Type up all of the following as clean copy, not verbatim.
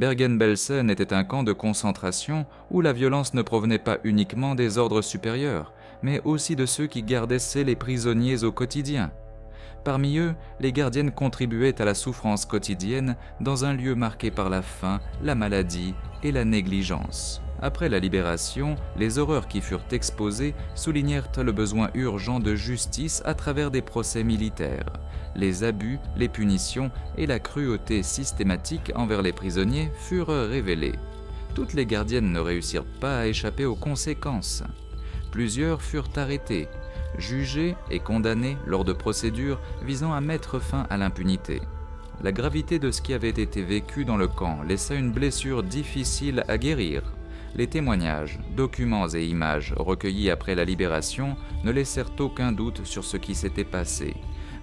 Bergen-Belsen était un camp de concentration où la violence ne provenait pas uniquement des ordres supérieurs, mais aussi de ceux qui gardaient les prisonniers au quotidien. Parmi eux, les gardiennes contribuaient à la souffrance quotidienne dans un lieu marqué par la faim, la maladie et la négligence. Après la libération, les horreurs qui furent exposées soulignèrent le besoin urgent de justice à travers des procès militaires. Les abus, les punitions et la cruauté systématique envers les prisonniers furent révélés. Toutes les gardiennes ne réussirent pas à échapper aux conséquences. Plusieurs furent arrêtés, jugés et condamnés lors de procédures visant à mettre fin à l'impunité. La gravité de ce qui avait été vécu dans le camp laissa une blessure difficile à guérir. Les témoignages, documents et images recueillis après la libération ne laissèrent aucun doute sur ce qui s'était passé.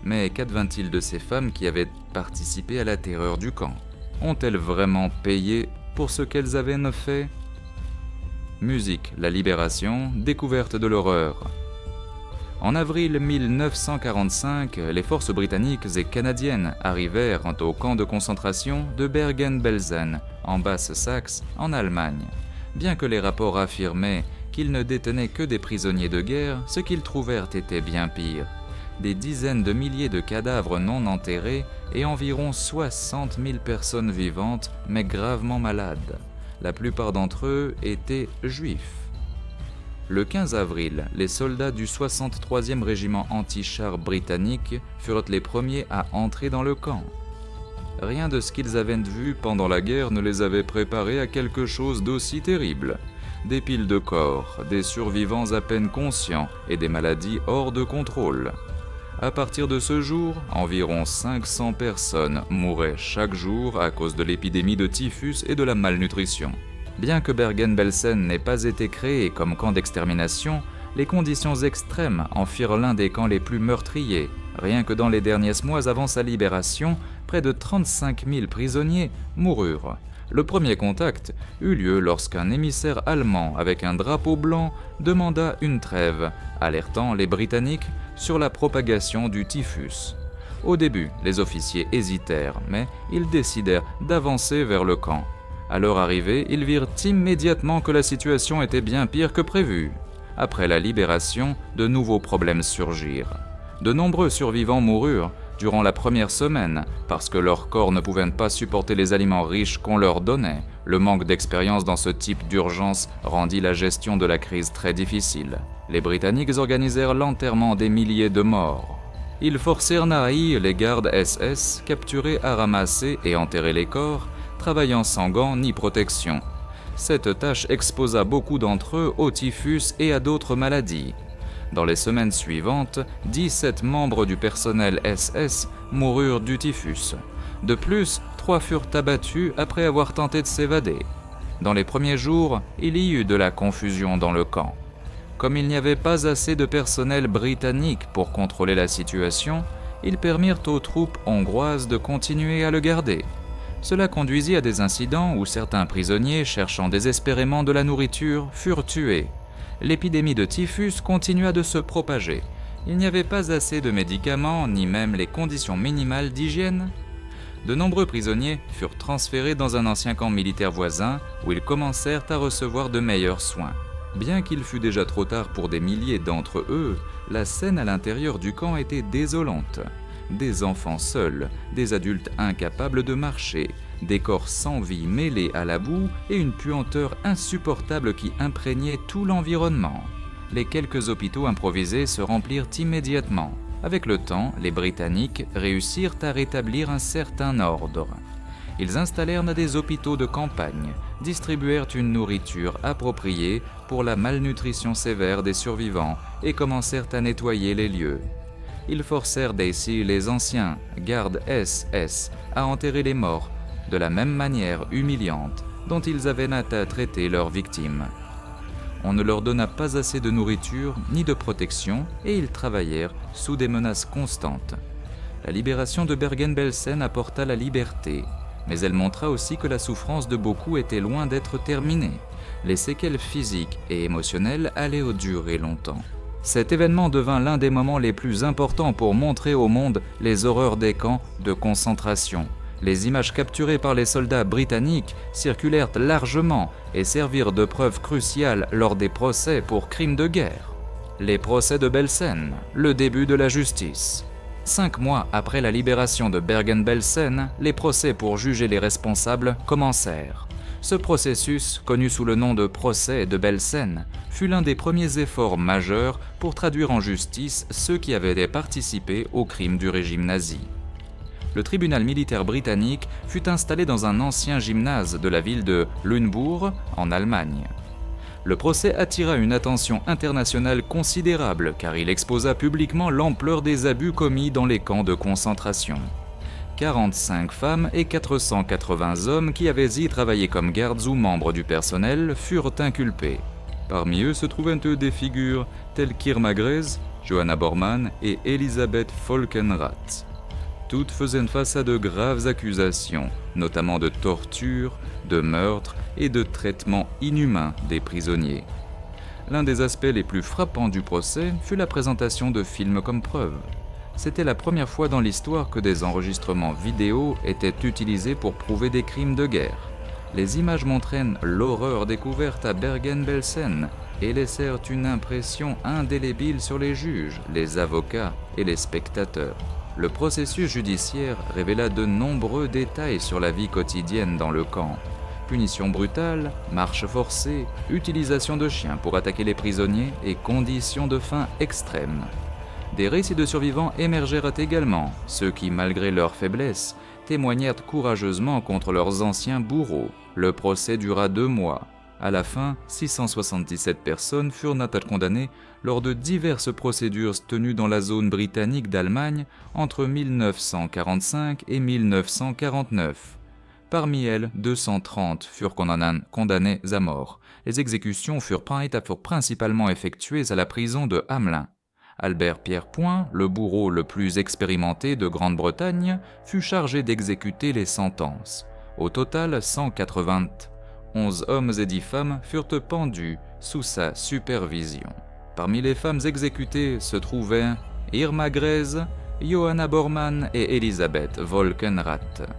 Mais qu'advint-il de ces femmes qui avaient participé à la terreur du camp? Ont-elles vraiment payé pour ce qu'elles avaient fait? Musique, la libération, découverte de l'horreur. En avril 1945, les forces britanniques et canadiennes arrivèrent au camp de concentration de Bergen-Belsen, en Basse-Saxe, en Allemagne. Bien que les rapports affirmaient qu'ils ne détenaient que des prisonniers de guerre, ce qu'ils trouvèrent était bien pire. Des dizaines de milliers de cadavres non enterrés et environ 60 000 personnes vivantes mais gravement malades. La plupart d'entre eux étaient juifs. Le 15 avril, les soldats du 63e régiment anti-chars britannique furent les premiers à entrer dans le camp. Rien de ce qu'ils avaient vu pendant la guerre ne les avait préparés à quelque chose d'aussi terrible. Des piles de corps, des survivants à peine conscients et des maladies hors de contrôle. À partir de ce jour, environ 500 personnes mouraient chaque jour à cause de l'épidémie de typhus et de la malnutrition. Bien que Bergen-Belsen n'ait pas été créé comme camp d'extermination, les conditions extrêmes en firent l'un des camps les plus meurtriers. Rien que dans les derniers mois avant sa libération, près de 35 000 prisonniers moururent. Le premier contact eut lieu lorsqu'un émissaire allemand avec un drapeau blanc demanda une trêve, alertant les Britanniques sur la propagation du typhus. Au début, les officiers hésitèrent, mais ils décidèrent d'avancer vers le camp. À leur arrivée, ils virent immédiatement que la situation était bien pire que prévu. Après la libération, de nouveaux problèmes surgirent. De nombreux survivants moururent durant la première semaine parce que leur corps ne pouvait pas supporter les aliments riches qu'on leur donnait. Le manque d'expérience dans ce type d'urgence rendit la gestion de la crise très difficile. Les Britanniques organisèrent l'enterrement des milliers de morts. Ils forcèrent Nahi, les gardes SS, capturés à ramasser et enterrer les corps, travaillant sans gants ni protection. Cette tâche exposa beaucoup d'entre eux au typhus et à d'autres maladies. Dans les semaines suivantes, 17 membres du personnel SS moururent du typhus. De plus, 3 furent abattus après avoir tenté de s'évader. Dans les premiers jours, il y eut de la confusion dans le camp. Comme il n'y avait pas assez de personnel britannique pour contrôler la situation, ils permirent aux troupes hongroises de continuer à le garder. Cela conduisit à des incidents où certains prisonniers, cherchant désespérément de la nourriture, furent tués. L'épidémie de typhus continua de se propager. Il n'y avait pas assez de médicaments, ni même les conditions minimales d'hygiène. De nombreux prisonniers furent transférés dans un ancien camp militaire voisin, où ils commencèrent à recevoir de meilleurs soins. Bien qu'il fût déjà trop tard pour des milliers d'entre eux, la scène à l'intérieur du camp était désolante. Des enfants seuls, des adultes incapables de marcher, des corps sans vie mêlés à la boue et une puanteur insupportable qui imprégnait tout l'environnement. Les quelques hôpitaux improvisés se remplirent immédiatement. Avec le temps, les Britanniques réussirent à rétablir un certain ordre. Ils installèrent des hôpitaux de campagne, distribuèrent une nourriture appropriée pour la malnutrition sévère des survivants et commencèrent à nettoyer les lieux. Ils forcèrent ainsi les anciens gardes SS à enterrer les morts de la même manière humiliante dont ils avaient à traiter leurs victimes. On ne leur donna pas assez de nourriture ni de protection et ils travaillèrent sous des menaces constantes. La libération de Bergen-Belsen apporta la liberté, mais elle montra aussi que la souffrance de beaucoup était loin d'être terminée. Les séquelles physiques et émotionnelles allaient durer longtemps. Cet événement devint l'un des moments les plus importants pour montrer au monde les horreurs des camps de concentration. Les images capturées par les soldats britanniques circulèrent largement et servirent de preuve cruciale lors des procès pour crimes de guerre. Les procès de Belsen, le début de la justice. 5 mois après la libération de Bergen-Belsen, les procès pour juger les responsables commencèrent. Ce processus, connu sous le nom de procès de Belsen, fut l'un des premiers efforts majeurs pour traduire en justice ceux qui avaient participé aux crimes du régime nazi. Le tribunal militaire britannique fut installé dans un ancien gymnase de la ville de Lunebourg, en Allemagne. Le procès attira une attention internationale considérable car il exposa publiquement l'ampleur des abus commis dans les camps de concentration. 45 femmes et 480 hommes qui avaient y travaillé comme gardes ou membres du personnel furent inculpés. Parmi eux se trouvaient des figures telles qu'Irma Grez, Johanna Bormann et Elisabeth Folkenrath. Toutes faisaient face à de graves accusations, notamment de torture, de meurtre et de traitement inhumain des prisonniers. L'un des aspects les plus frappants du procès fut la présentation de films comme preuve. C'était la première fois dans l'histoire que des enregistrements vidéo étaient utilisés pour prouver des crimes de guerre. Les images montraient l'horreur découverte à Bergen-Belsen et laissèrent une impression indélébile sur les juges, les avocats et les spectateurs. Le processus judiciaire révéla de nombreux détails sur la vie quotidienne dans le camp. Punitions brutales, marches forcées, utilisation de chiens pour attaquer les prisonniers et conditions de faim extrêmes. Des récits de survivants émergèrent également, ceux qui, malgré leur faiblesse, témoignèrent courageusement contre leurs anciens bourreaux. Le procès dura 2 mois. À la fin, 677 personnes furent condamnées lors de diverses procédures tenues dans la zone britannique d'Allemagne entre 1945 et 1949. Parmi elles, 230 furent condamnées à mort. Les exécutions furent principalement effectuées à la prison de Hamelin. Albert Pierrepoint, le bourreau le plus expérimenté de Grande-Bretagne, fut chargé d'exécuter les sentences. Au total, 191 hommes et 10 femmes furent pendus sous sa supervision. Parmi les femmes exécutées se trouvaient Irma Grez, Johanna Bormann et Elisabeth Folkenrath.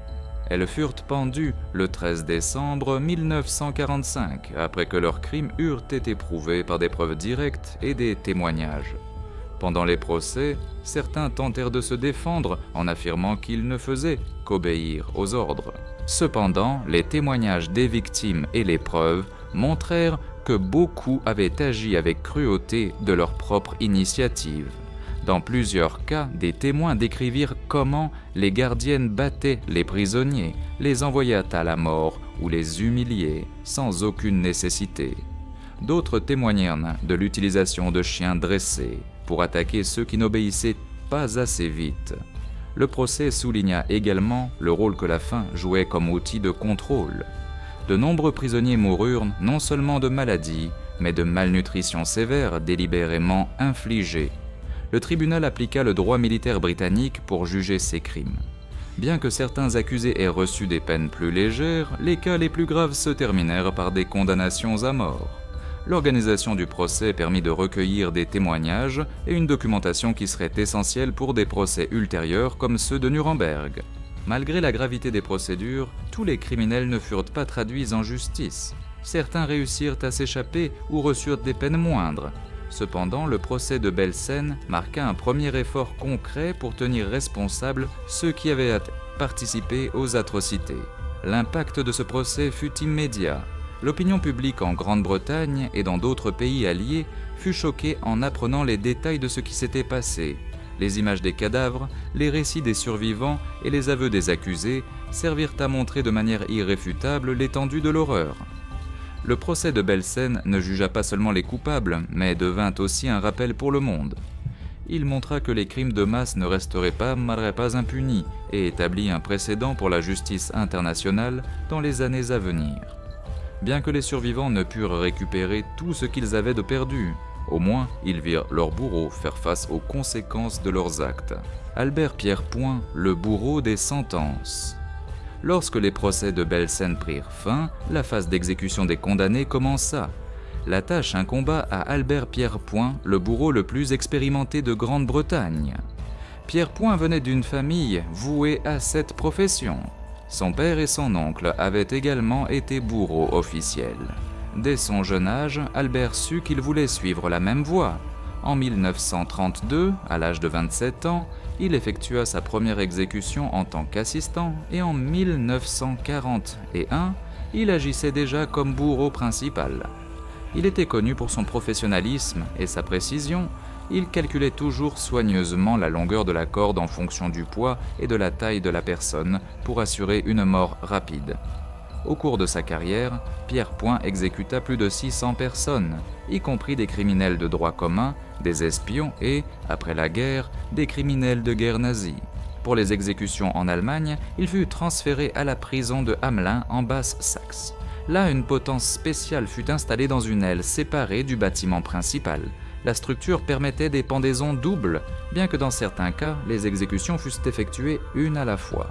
Elles furent pendues le 13 décembre 1945, après que leurs crimes eurent été prouvés par des preuves directes et des témoignages. Pendant les procès, certains tentèrent de se défendre en affirmant qu'ils ne faisaient qu'obéir aux ordres. Cependant, les témoignages des victimes et les preuves montrèrent que beaucoup avaient agi avec cruauté de leur propre initiative. Dans plusieurs cas, des témoins décrivirent comment les gardiennes battaient les prisonniers, les envoyaient à la mort ou les humiliaient sans aucune nécessité. D'autres témoignèrent de l'utilisation de chiens dressés pour attaquer ceux qui n'obéissaient pas assez vite. Le procès souligna également le rôle que la faim jouait comme outil de contrôle. De nombreux prisonniers moururent non seulement de maladies, mais de malnutrition sévère délibérément infligée. Le tribunal appliqua le droit militaire britannique pour juger ces crimes. Bien que certains accusés aient reçu des peines plus légères, les cas les plus graves se terminèrent par des condamnations à mort. L'organisation du procès permit de recueillir des témoignages et une documentation qui serait essentielle pour des procès ultérieurs comme ceux de Nuremberg. Malgré la gravité des procédures, tous les criminels ne furent pas traduits en justice. Certains réussirent à s'échapper ou reçurent des peines moindres. Cependant, le procès de Belsen marqua un premier effort concret pour tenir responsables ceux qui avaient participé aux atrocités. L'impact de ce procès fut immédiat. L'opinion publique en Grande-Bretagne et dans d'autres pays alliés fut choquée en apprenant les détails de ce qui s'était passé. Les images des cadavres, les récits des survivants et les aveux des accusés servirent à montrer de manière irréfutable l'étendue de l'horreur. Le procès de Belsen ne jugea pas seulement les coupables, mais devint aussi un rappel pour le monde. Il montra que les crimes de masse ne resteraient pas impunis et établit un précédent pour la justice internationale dans les années à venir. Bien que les survivants ne purent récupérer tout ce qu'ils avaient de perdu, au moins ils virent leurs bourreaux faire face aux conséquences de leurs actes. Albert Pierrepoint, le bourreau des sentences. Lorsque les procès de Belsen prirent fin, la phase d'exécution des condamnés commença. La tâche incomba à Albert Pierrepoint, le bourreau le plus expérimenté de Grande-Bretagne. Pierrepoint venait d'une famille vouée à cette profession. Son père et son oncle avaient également été bourreaux officiels. Dès son jeune âge, Albert sut qu'il voulait suivre la même voie. En 1932, à l'âge de 27 ans, il effectua sa première exécution en tant qu'assistant et en 1941, il agissait déjà comme bourreau principal. Il était connu pour son professionnalisme et sa précision. Il calculait toujours soigneusement la longueur de la corde en fonction du poids et de la taille de la personne pour assurer une mort rapide. Au cours de sa carrière, Pierre Point exécuta plus de 600 personnes, y compris des criminels de droit commun, des espions et, après la guerre, des criminels de guerre nazis. Pour les exécutions en Allemagne, il fut transféré à la prison de Hamelin en Basse-Saxe. Là, une potence spéciale fut installée dans une aile séparée du bâtiment principal. La structure permettait des pendaisons doubles, bien que dans certains cas, les exécutions fussent effectuées une à la fois.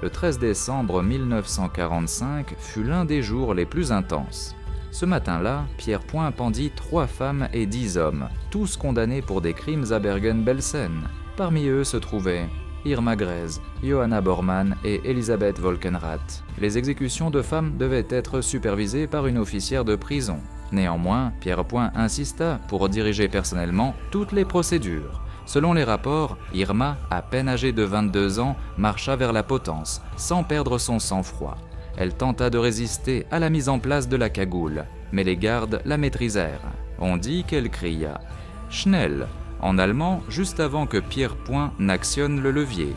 Le 13 décembre 1945 fut l'un des jours les plus intenses. Ce matin-là, Pierre Point pendit 3 femmes et 10 hommes, tous condamnés pour des crimes à Bergen-Belsen. Parmi eux se trouvaient Irma Grese, Johanna Bormann et Elisabeth Volkenrath. Les exécutions de femmes devaient être supervisées par une officière de prison. Néanmoins, Pierre Point insista pour diriger personnellement toutes les procédures. Selon les rapports, Irma, à peine âgée de 22 ans, marcha vers la potence, sans perdre son sang-froid. Elle tenta de résister à la mise en place de la cagoule, mais les gardes la maîtrisèrent. On dit qu'elle cria « Schnell » en allemand, juste avant que Pierre Point n'actionne le levier.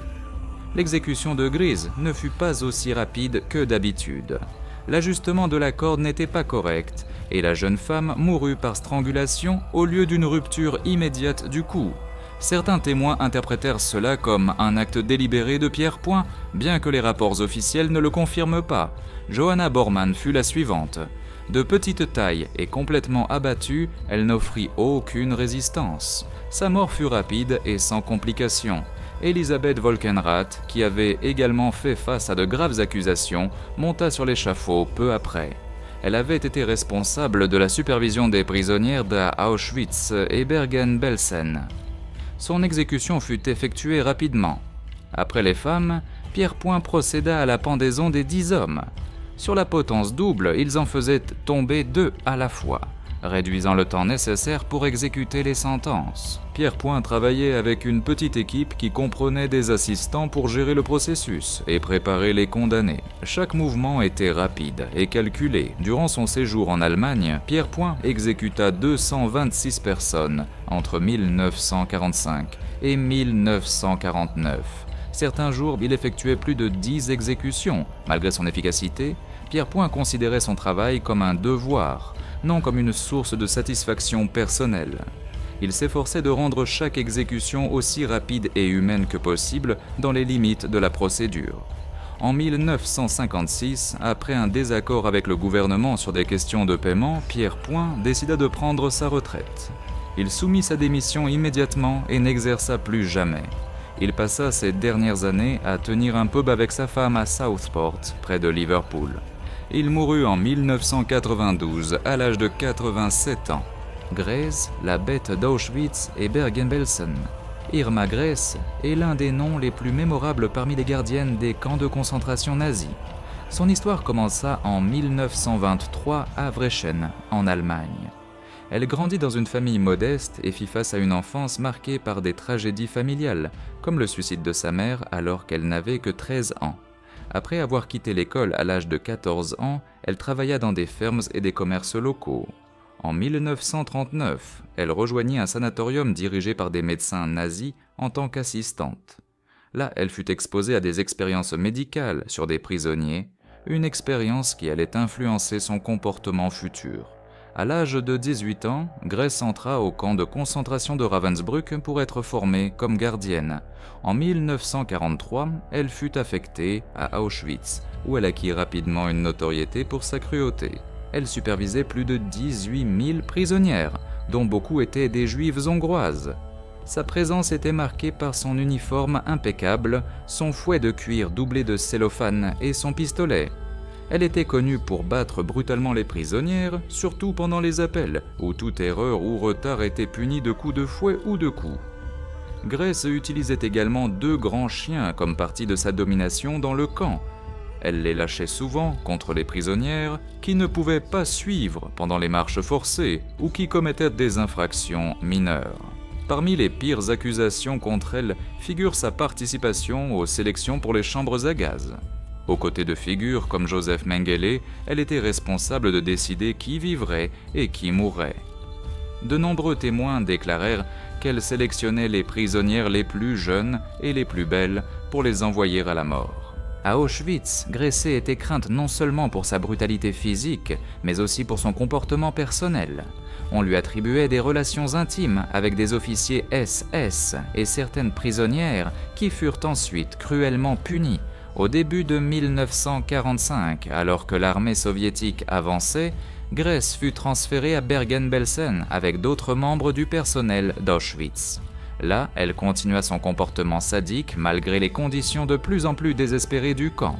L'exécution de Grise ne fut pas aussi rapide que d'habitude. L'ajustement de la corde n'était pas correct, et la jeune femme mourut par strangulation au lieu d'une rupture immédiate du cou. Certains témoins interprétèrent cela comme un acte délibéré de Pierre Point, bien que les rapports officiels ne le confirment pas. Johanna Bormann fut la suivante. De petite taille et complètement abattue, elle n'offrit aucune résistance. Sa mort fut rapide et sans complications. Elisabeth Volkenrath, qui avait également fait face à de graves accusations, monta sur l'échafaud peu après. Elle avait été responsable de la supervision des prisonnières d'Auschwitz et Bergen-Belsen. Son exécution fut effectuée rapidement. Après les femmes, Pierre Point procéda à la pendaison des 10 hommes. Sur la potence double, ils en faisaient tomber 2 à la fois, réduisant le temps nécessaire pour exécuter les sentences. Pierre Point travaillait avec une petite équipe qui comprenait des assistants pour gérer le processus et préparer les condamnés. Chaque mouvement était rapide et calculé. Durant son séjour en Allemagne, Pierre Point exécuta 226 personnes entre 1945 et 1949. Certains jours, il effectuait plus de 10 exécutions. Malgré son efficacité, Pierre Point considérait son travail comme un devoir, non comme une source de satisfaction personnelle. Il s'efforçait de rendre chaque exécution aussi rapide et humaine que possible dans les limites de la procédure. En 1956, après un désaccord avec le gouvernement sur des questions de paiement, Pierre Point décida de prendre sa retraite. Il soumit sa démission immédiatement et n'exerça plus jamais. Il passa ses dernières années à tenir un pub avec sa femme à Southport, près de Liverpool. Il mourut en 1992 à l'âge de 87 ans. Grese, la bête d'Auschwitz et Bergen-Belsen. Irma Grese est l'un des noms les plus mémorables parmi les gardiennes des camps de concentration nazis. Son histoire commença en 1923 à Wreschen, en Allemagne. Elle grandit dans une famille modeste et fit face à une enfance marquée par des tragédies familiales, comme le suicide de sa mère alors qu'elle n'avait que 13 ans. Après avoir quitté l'école à l'âge de 14 ans, elle travailla dans des fermes et des commerces locaux. En 1939, elle rejoignit un sanatorium dirigé par des médecins nazis en tant qu'assistante. Là, elle fut exposée à des expériences médicales sur des prisonniers, une expérience qui allait influencer son comportement futur. À l'âge de 18 ans, Grese entra au camp de concentration de Ravensbrück pour être formée comme gardienne. En 1943, elle fut affectée à Auschwitz, où elle acquit rapidement une notoriété pour sa cruauté. Elle supervisait plus de 18 000 prisonnières, dont beaucoup étaient des juives hongroises. Sa présence était marquée par son uniforme impeccable, son fouet de cuir doublé de cellophane et son pistolet. Elle était connue pour battre brutalement les prisonnières, surtout pendant les appels, où toute erreur ou retard était puni de coups de fouet ou de coups. Grese utilisait également 2 grands chiens comme partie de sa domination dans le camp. Elle les lâchait souvent contre les prisonnières qui ne pouvaient pas suivre pendant les marches forcées ou qui commettaient des infractions mineures. Parmi les pires accusations contre elle figure sa participation aux sélections pour les chambres à gaz. Aux côtés de figures comme Joseph Mengele, elle était responsable de décider qui vivrait et qui mourrait. De nombreux témoins déclarèrent qu'elle sélectionnait les prisonnières les plus jeunes et les plus belles pour les envoyer à la mort. À Auschwitz, Gracie était crainte non seulement pour sa brutalité physique, mais aussi pour son comportement personnel. On lui attribuait des relations intimes avec des officiers SS et certaines prisonnières qui furent ensuite cruellement punies. Au début de 1945, alors que l'armée soviétique avançait, Gracie fut transférée à Bergen-Belsen avec d'autres membres du personnel d'Auschwitz. Là, elle continua son comportement sadique malgré les conditions de plus en plus désespérées du camp.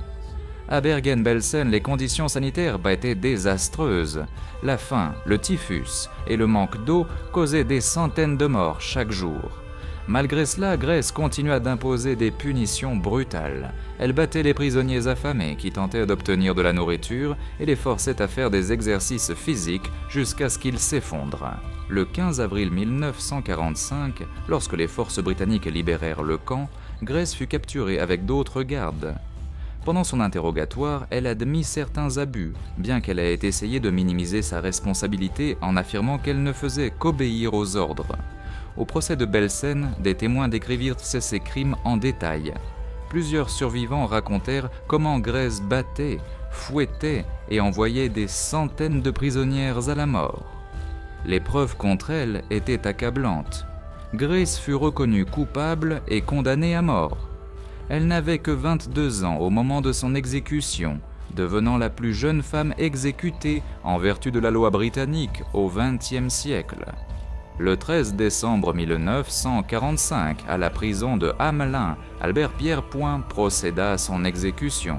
À Bergen-Belsen, les conditions sanitaires étaient désastreuses. La faim, le typhus et le manque d'eau causaient des centaines de morts chaque jour. Malgré cela, Gracie continua d'imposer des punitions brutales. Elle battait les prisonniers affamés qui tentaient d'obtenir de la nourriture et les forçait à faire des exercices physiques jusqu'à ce qu'ils s'effondrent. Le 15 avril 1945, lorsque les forces britanniques libérèrent le camp, Gracie fut capturée avec d'autres gardes. Pendant son interrogatoire, elle admit certains abus, bien qu'elle ait essayé de minimiser sa responsabilité en affirmant qu'elle ne faisait qu'obéir aux ordres. Au procès de Belsen, des témoins décrivirent ces crimes en détail. Plusieurs survivants racontèrent comment Gracie battait, fouettait et envoyait des centaines de prisonnières à la mort. Les preuves contre elle étaient accablantes. Gracie fut reconnue coupable et condamnée à mort. Elle n'avait que 22 ans au moment de son exécution, devenant la plus jeune femme exécutée en vertu de la loi britannique au XXe siècle. Le 13 décembre 1945, à la prison de Hamelin, Albert Pierrepoint procéda à son exécution.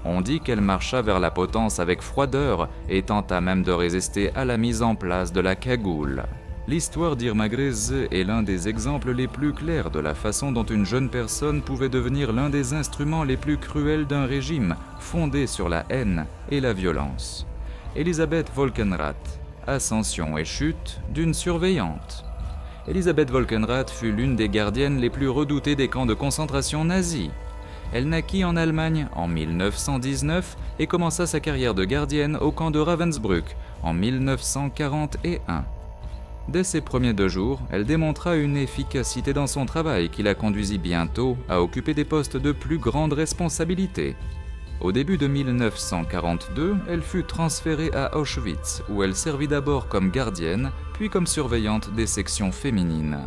On dit qu'elle marcha vers la potence avec froideur et tenta même de résister à la mise en place de la cagoule. L'histoire d'Irma Gracie est l'un des exemples les plus clairs de la façon dont une jeune personne pouvait devenir l'un des instruments les plus cruels d'un régime fondé sur la haine et la violence. Elisabeth Volkenrath, ascension et chute d'une surveillante. Elisabeth Volkenrath fut l'une des gardiennes les plus redoutées des camps de concentration nazis. Elle naquit en Allemagne en 1919 et commença sa carrière de gardienne au camp de Ravensbrück en 1941. Dès ses premiers 2 jours, elle démontra une efficacité dans son travail qui la conduisit bientôt à occuper des postes de plus grande responsabilité. Au début de 1942, elle fut transférée à Auschwitz, où elle servit d'abord comme gardienne, puis comme surveillante des sections féminines.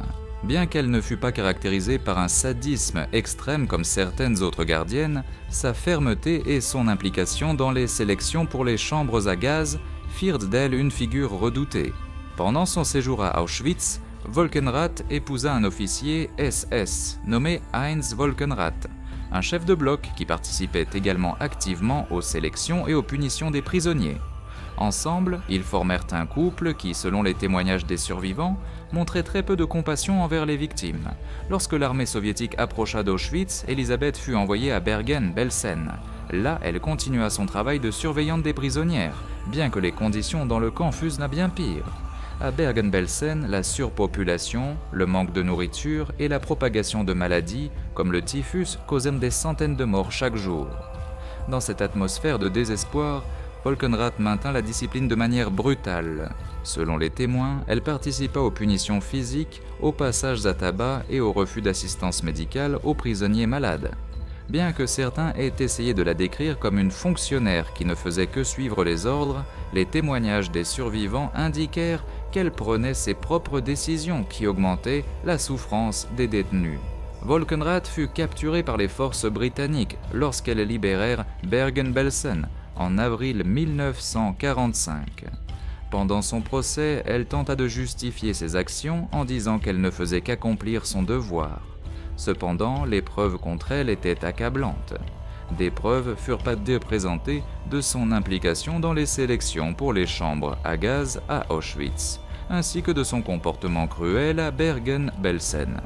Bien qu'elle ne fût pas caractérisée par un sadisme extrême comme certaines autres gardiennes, sa fermeté et son implication dans les sélections pour les chambres à gaz firent d'elle une figure redoutée. Pendant son séjour à Auschwitz, Volkenrath épousa un officier SS nommé Heinz Volkenrath, un chef de bloc qui participait également activement aux sélections et aux punitions des prisonniers. Ensemble, ils formèrent un couple qui, selon les témoignages des survivants, montrait très peu de compassion envers les victimes. Lorsque l'armée soviétique approcha d'Auschwitz, Elisabeth fut envoyée à Bergen-Belsen. Là, elle continua son travail de surveillante des prisonnières, bien que les conditions dans le camp fussent bien pires. À Bergen-Belsen, la surpopulation, le manque de nourriture et la propagation de maladies, comme le typhus, causèrent des centaines de morts chaque jour. Dans cette atmosphère de désespoir, Volkenrath maintint la discipline de manière brutale. Selon les témoins, elle participa aux punitions physiques, aux passages à tabac et au refus d'assistance médicale aux prisonniers malades. Bien que certains aient essayé de la décrire comme une fonctionnaire qui ne faisait que suivre les ordres, les témoignages des survivants indiquèrent qu'elle prenait ses propres décisions qui augmentaient la souffrance des détenus. Volkenrath fut capturée par les forces britanniques lorsqu'elles libérèrent Bergen-Belsen en avril 1945. Pendant son procès, elle tenta de justifier ses actions en disant qu'elle ne faisait qu'accomplir son devoir. Cependant, les preuves contre elle étaient accablantes. Des preuves furent présentées de son implication dans les sélections pour les chambres à gaz à Auschwitz, ainsi que de son comportement cruel à Bergen-Belsen.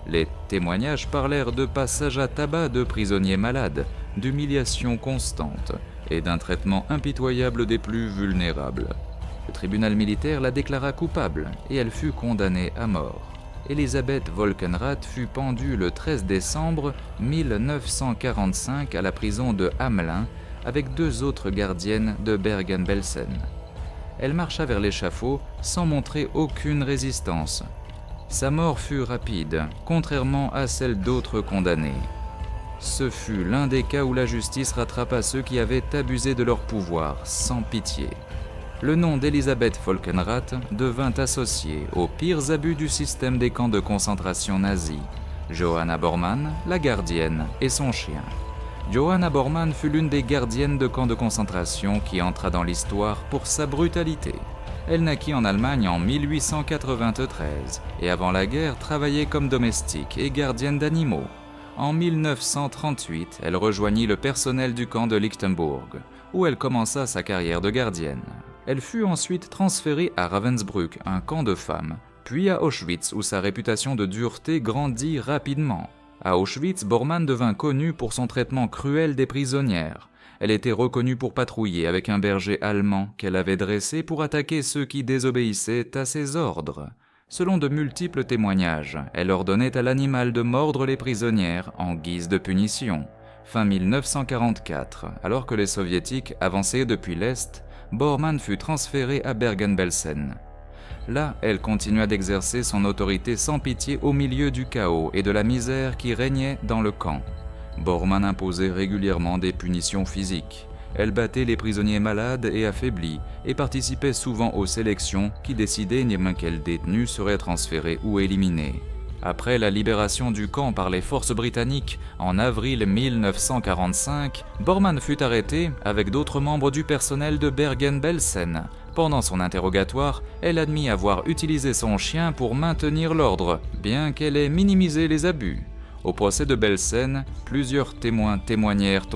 Les témoignages parlèrent de passages à tabac de prisonniers malades, d'humiliations constantes et d'un traitement impitoyable des plus vulnérables. Le tribunal militaire la déclara coupable et elle fut condamnée à mort. Elisabeth Volkenrath fut pendue le 13 décembre 1945 à la prison de Hamelin avec 2 autres gardiennes de Bergen-Belsen. Elle marcha vers l'échafaud sans montrer aucune résistance. Sa mort fut rapide, contrairement à celle d'autres condamnés. Ce fut l'un des cas où la justice rattrapa ceux qui avaient abusé de leur pouvoir, sans pitié. Le nom d'Elisabeth Volkenrath devint associé aux pires abus du système des camps de concentration nazis. Johanna Bormann, la gardienne, et son chien. Johanna Bormann fut l'une des gardiennes de camps de concentration qui entra dans l'histoire pour sa brutalité. Elle naquit en Allemagne en 1893 et avant la guerre travaillait comme domestique et gardienne d'animaux. En 1938, elle rejoignit le personnel du camp de Lichtenburg, où elle commença sa carrière de gardienne. Elle fut ensuite transférée à Ravensbrück, un camp de femmes, puis à Auschwitz où sa réputation de dureté grandit rapidement. À Auschwitz, Bormann devint connue pour son traitement cruel des prisonnières. Elle était reconnue pour patrouiller avec un berger allemand qu'elle avait dressé pour attaquer ceux qui désobéissaient à ses ordres. Selon de multiples témoignages, elle ordonnait à l'animal de mordre les prisonnières en guise de punition. Fin 1944, alors que les soviétiques avançaient depuis l'Est, Bormann fut transférée à Bergen-Belsen. Là, elle continua d'exercer son autorité sans pitié au milieu du chaos et de la misère qui régnait dans le camp. Bormann imposait régulièrement des punitions physiques. Elle battait les prisonniers malades et affaiblis et participait souvent aux sélections qui décidaient quel détenu serait transféré ou éliminé. Après la libération du camp par les forces britanniques en avril 1945, Bormann fut arrêtée avec d'autres membres du personnel de Bergen-Belsen. Pendant son interrogatoire, elle admit avoir utilisé son chien pour maintenir l'ordre, bien qu'elle ait minimisé les abus. Au procès de Belsen, plusieurs témoins témoignèrent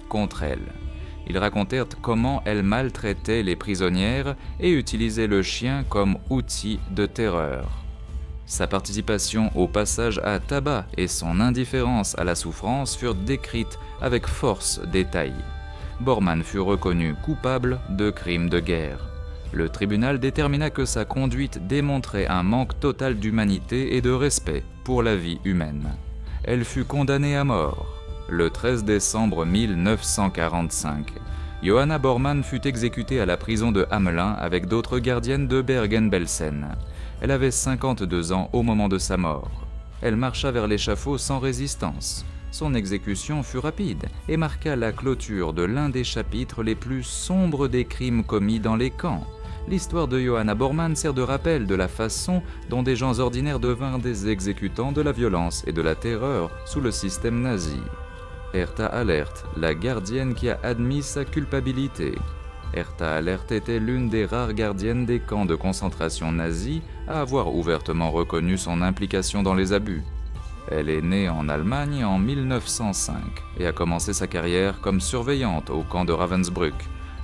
contre elle. Ils racontèrent comment elle maltraitait les prisonnières et utilisait le chien comme outil de terreur. Sa participation au passage à tabac et son indifférence à la souffrance furent décrites avec force détail. Bormann fut reconnu coupable de crimes de guerre. Le tribunal détermina que sa conduite démontrait un manque total d'humanité et de respect pour la vie humaine. Elle fut condamnée à mort. Le 13 décembre 1945, Johanna Bormann fut exécutée à la prison de Hamelin avec d'autres gardiennes de Bergen-Belsen. Elle avait 52 ans au moment de sa mort. Elle marcha vers l'échafaud sans résistance. Son exécution fut rapide et marqua la clôture de l'un des chapitres les plus sombres des crimes commis dans les camps. L'histoire de Johanna Bormann sert de rappel de la façon dont des gens ordinaires devinrent des exécutants de la violence et de la terreur sous le système nazi. Herta Alert, la gardienne qui a admis sa culpabilité. Herta Alert était l'une des rares gardiennes des camps de concentration nazis à avoir ouvertement reconnu son implication dans les abus. Elle est née en Allemagne en 1905 et a commencé sa carrière comme surveillante au camp de Ravensbrück.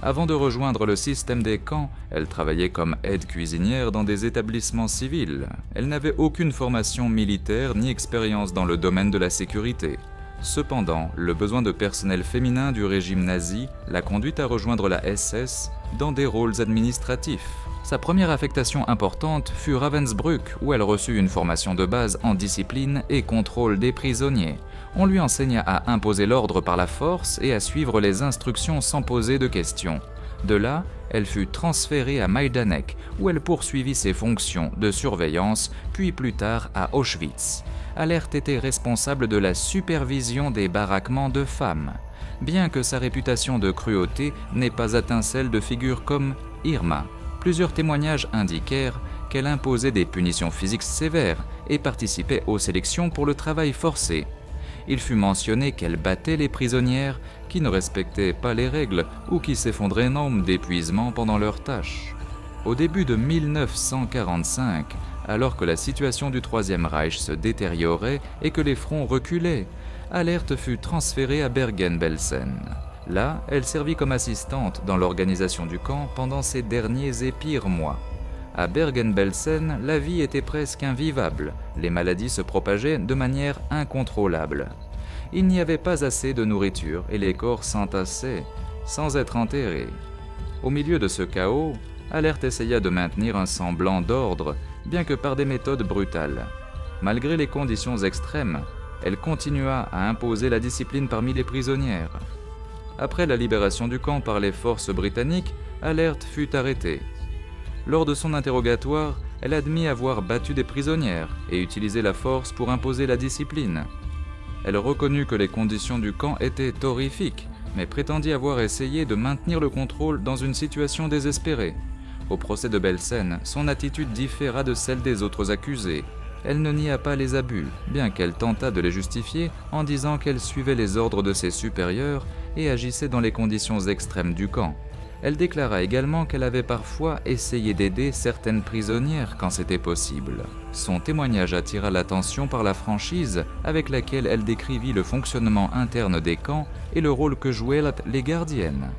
Avant de rejoindre le système des camps, elle travaillait comme aide-cuisinière dans des établissements civils. Elle n'avait aucune formation militaire ni expérience dans le domaine de la sécurité. Cependant, le besoin de personnel féminin du régime nazi l'a conduite à rejoindre la SS dans des rôles administratifs. Sa première affectation importante fut Ravensbrück, où elle reçut une formation de base en discipline et contrôle des prisonniers. On lui enseigna à imposer l'ordre par la force et à suivre les instructions sans poser de questions. De là, elle fut transférée à Majdanek, où elle poursuivit ses fonctions de surveillance, puis plus tard à Auschwitz. Alert était responsable de la supervision des baraquements de femmes. Bien que sa réputation de cruauté n'ait pas atteint celle de figures comme Irma, plusieurs témoignages indiquèrent qu'elle imposait des punitions physiques sévères et participait aux sélections pour le travail forcé. Il fut mentionné qu'elle battait les prisonnières qui ne respectaient pas les règles ou qui s'effondraient nombre d'épuisement pendant leurs tâches. Au début de 1945, alors que la situation du Troisième Reich se détériorait et que les fronts reculaient, Alert fut transférée à Bergen-Belsen. Là, elle servit comme assistante dans l'organisation du camp pendant ses derniers et pires mois. À Bergen-Belsen, la vie était presque invivable, les maladies se propageaient de manière incontrôlable. il n'y avait pas assez de nourriture et les corps s'entassaient sans être enterrés. Au milieu de ce chaos, Alert essaya de maintenir un semblant d'ordre, bien que par des méthodes brutales. Malgré les conditions extrêmes, elle continua à imposer la discipline parmi les prisonnières. Après la libération du camp par les forces britanniques, Alert fut arrêtée. Lors de son interrogatoire, elle admit avoir battu des prisonnières et utilisé la force pour imposer la discipline. Elle reconnut que les conditions du camp étaient horrifiques, mais prétendit avoir essayé de maintenir le contrôle dans une situation désespérée. Au procès de Belsen, son attitude différa de celle des autres accusés. Elle ne nia pas les abus, bien qu'elle tentât de les justifier en disant qu'elle suivait les ordres de ses supérieurs et agissait dans les conditions extrêmes du camp. Elle déclara également qu'elle avait parfois essayé d'aider certaines prisonnières quand c'était possible. Son témoignage attira l'attention par la franchise avec laquelle elle décrivit le fonctionnement interne des camps et le rôle que jouaient les gardiennes.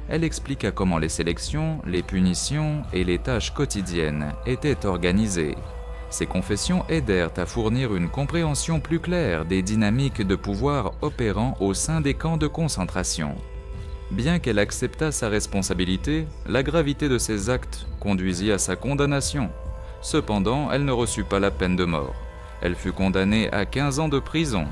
Elle expliqua comment les sélections, les punitions et les tâches quotidiennes étaient organisées. Ces confessions aidèrent à fournir une compréhension plus claire des dynamiques de pouvoir opérant au sein des camps de concentration. Bien qu'elle acceptât sa responsabilité, la gravité de ses actes conduisit à sa condamnation. Cependant, elle ne reçut pas la peine de mort. Elle fut condamnée à 15 ans de prison.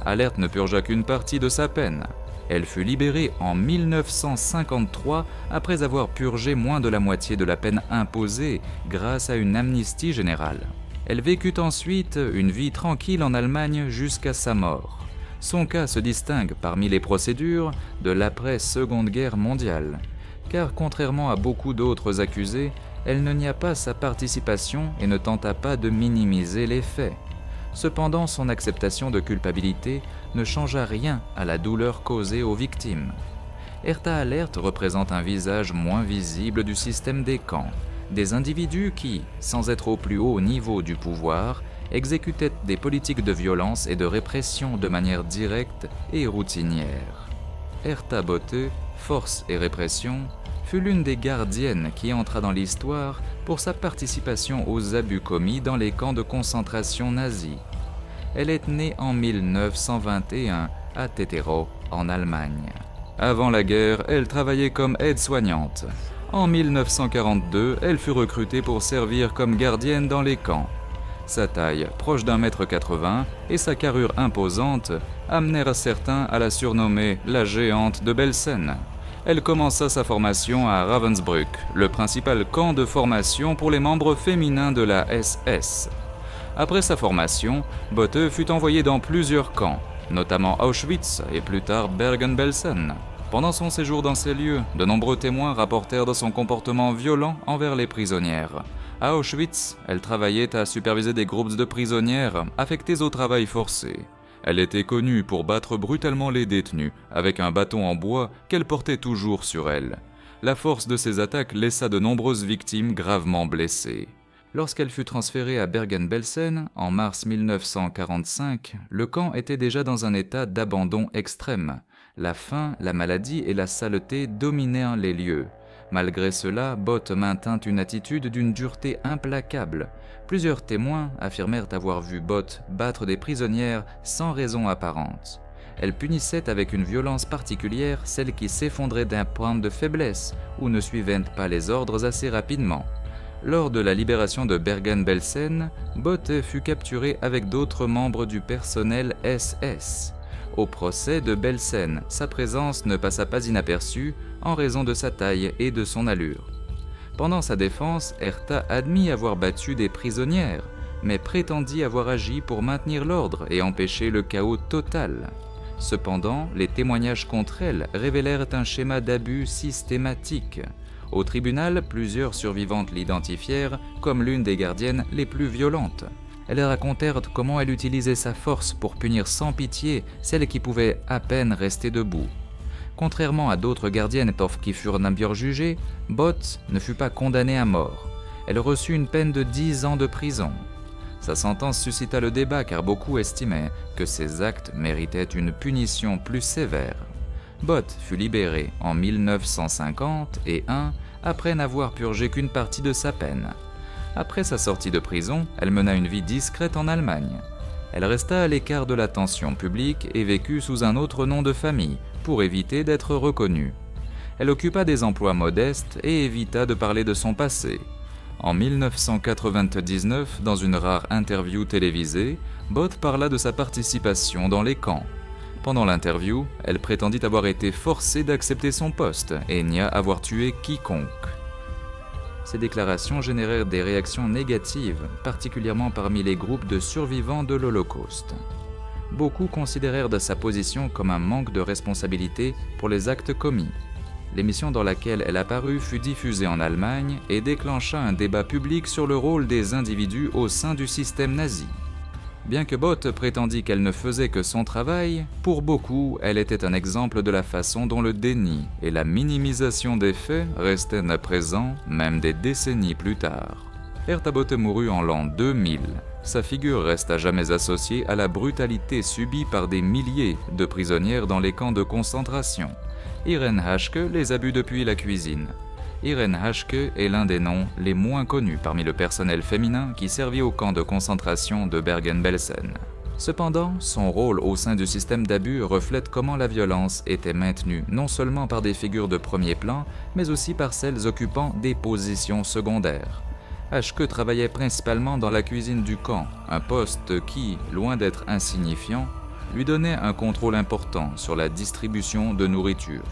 Alert ne purgea qu'une partie de sa peine. Elle fut libérée en 1953 après avoir purgé moins de la moitié de la peine imposée grâce à une amnistie générale. Elle vécut ensuite une vie tranquille en Allemagne jusqu'à sa mort. Son cas se distingue parmi les procédures de l'après-Seconde Guerre mondiale, car contrairement à beaucoup d'autres accusés, elle ne nia pas sa participation et ne tenta pas de minimiser les faits. Cependant, son acceptation de culpabilité ne changea rien à la douleur causée aux victimes. Herta Alert représente un visage moins visible du système des camps, des individus qui, sans être au plus haut niveau du pouvoir, exécutaient des politiques de violence et de répression de manière directe et routinière. Herta Botte, Force et répression, fut l'une des gardiennes qui entra dans l'histoire pour sa participation aux abus commis dans les camps de concentration nazis. Elle est née en 1921 à Teterow, en Allemagne. Avant la guerre, elle travaillait comme aide-soignante. En 1942, elle fut recrutée pour servir comme gardienne dans les camps. Sa taille, proche d'1,80 m, et sa carrure imposante amenèrent certains à la surnommer la géante de Belsen. Elle commença sa formation à Ravensbrück, le principal camp de formation pour les membres féminins de la SS. Après sa formation, Botte fut envoyée dans plusieurs camps, notamment Auschwitz et plus tard Bergen-Belsen. Pendant son séjour dans ces lieux, de nombreux témoins rapportèrent de son comportement violent envers les prisonnières. À Auschwitz, elle travaillait à superviser des groupes de prisonnières affectées au travail forcé. Elle était connue pour battre brutalement les détenus, avec un bâton en bois qu'elle portait toujours sur elle. La force de ces attaques laissa de nombreuses victimes gravement blessées. Lorsqu'elle fut transférée à Bergen-Belsen, en mars 1945, le camp était déjà dans un état d'abandon extrême. La faim, la maladie et la saleté dominaient les lieux. Malgré cela, Botte maintint une attitude d'une dureté implacable. Plusieurs témoins affirmèrent avoir vu Botte battre des prisonnières sans raison apparente. Elle punissait avec une violence particulière celles qui s'effondraient d'un point de faiblesse ou ne suivaient pas les ordres assez rapidement. Lors de la libération de Bergen-Belsen, Botte fut capturée avec d'autres membres du personnel SS. Au procès de Belsen, sa présence ne passa pas inaperçue en raison de sa taille et de son allure. Pendant sa défense, Herta admit avoir battu des prisonnières, mais prétendit avoir agi pour maintenir l'ordre et empêcher le chaos total. Cependant, les témoignages contre elle révélèrent un schéma d'abus systématique. Au tribunal, plusieurs survivantes l'identifièrent comme l'une des gardiennes les plus violentes. Elles racontèrent comment elle utilisait sa force pour punir sans pitié celles qui pouvaient à peine rester debout. Contrairement à d'autres gardiennes qui furent d'abord jugées, Botte ne fut pas condamnée à mort. Elle reçut une peine de 10 ans de prison. Sa sentence suscita le débat car beaucoup estimaient que ses actes méritaient une punition plus sévère. Botte fut libérée en 1951 après n'avoir purgé qu'une partie de sa peine. Après sa sortie de prison, elle mena une vie discrète en Allemagne. Elle resta à l'écart de l'attention publique et vécut sous un autre nom de famille, pour éviter d'être reconnue. Elle occupa des emplois modestes et évita de parler de son passé. En 1999, dans une rare interview télévisée, Bott parla de sa participation dans les camps. Pendant l'interview, elle prétendit avoir été forcée d'accepter son poste et nia avoir tué quiconque. Ces déclarations générèrent des réactions négatives, particulièrement parmi les groupes de survivants de l'Holocauste. Beaucoup considérèrent sa position comme un manque de responsabilité pour les actes commis. L'émission dans laquelle elle apparut fut diffusée en Allemagne et déclencha un débat public sur le rôle des individus au sein du système nazi. Bien que Bott prétendit qu'elle ne faisait que son travail, pour beaucoup, elle était un exemple de la façon dont le déni et la minimisation des faits restaient présents, même des décennies plus tard. Herta Bott mourut en l'an 2000. Sa figure reste à jamais associée à la brutalité subie par des milliers de prisonnières dans les camps de concentration. Irène Haschke les a vus depuis la cuisine. Irène Haschke est l'un des noms les moins connus parmi le personnel féminin qui servit au camp de concentration de Bergen-Belsen. Cependant, son rôle au sein du système d'abus reflète comment la violence était maintenue non seulement par des figures de premier plan, mais aussi par celles occupant des positions secondaires. Haschke travaillait principalement dans la cuisine du camp, un poste qui, loin d'être insignifiant, lui donnait un contrôle important sur la distribution de nourriture,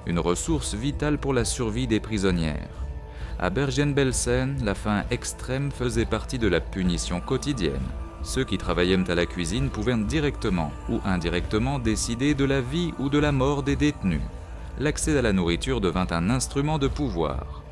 une ressource vitale pour la survie des prisonnières. À Bergen-Belsen, la faim extrême faisait partie de la punition quotidienne. Ceux qui travaillaient à la cuisine pouvaient directement ou indirectement décider de la vie ou de la mort des détenus. L'accès à la nourriture devint un instrument de pouvoir.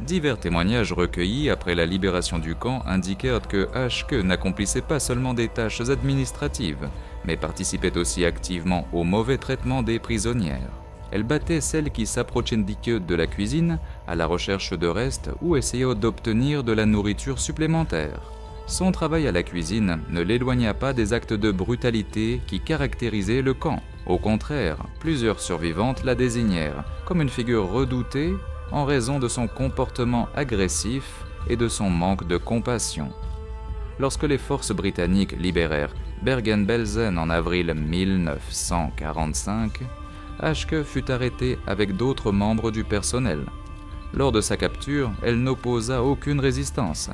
Divers témoignages recueillis après la libération du camp indiquèrent que Haschke n'accomplissait pas seulement des tâches administratives, mais participait aussi activement au mauvais traitement des prisonnières. Elle battait celles qui s'approchaient de la cuisine à la recherche de restes ou essayaient d'obtenir de la nourriture supplémentaire. Son travail à la cuisine ne l'éloigna pas des actes de brutalité qui caractérisaient le camp. Au contraire, plusieurs survivantes la désignèrent comme une figure redoutée en raison de son comportement agressif et de son manque de compassion. Lorsque les forces britanniques libérèrent Bergen-Belsen en avril 1945, Haschke fut arrêtée avec d'autres membres du personnel. Lors de sa capture, elle n'opposa aucune résistance.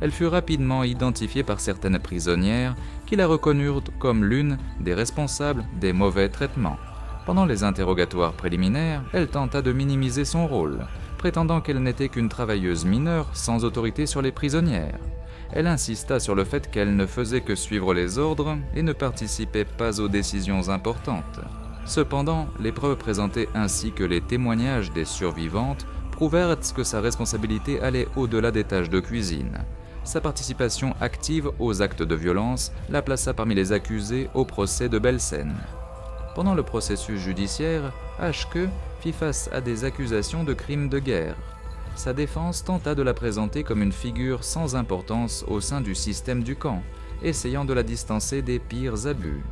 Elle fut rapidement identifiée par certaines prisonnières qui la reconnurent comme l'une des responsables des mauvais traitements. Pendant les interrogatoires préliminaires, elle tenta de minimiser son rôle, prétendant qu'elle n'était qu'une travailleuse mineure sans autorité sur les prisonnières. Elle insista sur le fait qu'elle ne faisait que suivre les ordres et ne participait pas aux décisions importantes. Cependant, les preuves présentées ainsi que les témoignages des survivantes prouvèrent que sa responsabilité allait au-delà des tâches de cuisine. Sa participation active aux actes de violence la plaça parmi les accusés au procès de Belsen. Pendant le processus judiciaire, Haschke fit face à des accusations de crimes de guerre. Sa défense tenta de la présenter comme une figure sans importance au sein du système du camp, essayant de la distancer des pires abus.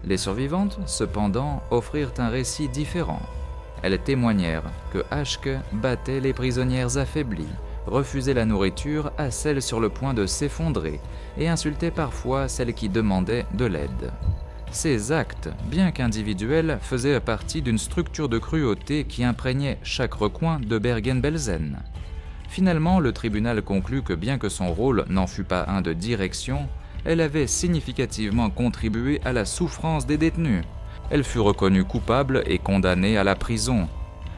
Les survivantes, cependant, offrirent un récit différent. Elles témoignèrent que Haschke battait les prisonnières affaiblies, refusait la nourriture à celles sur le point de s'effondrer et insultait parfois celles qui demandaient de l'aide. Ces actes, bien qu'individuels, faisaient partie d'une structure de cruauté qui imprégnait chaque recoin de Bergen-Belsen. Finalement, le tribunal conclut que bien que son rôle n'en fût pas un de direction, elle avait significativement contribué à la souffrance des détenus. Elle fut reconnue coupable et condamnée à la prison.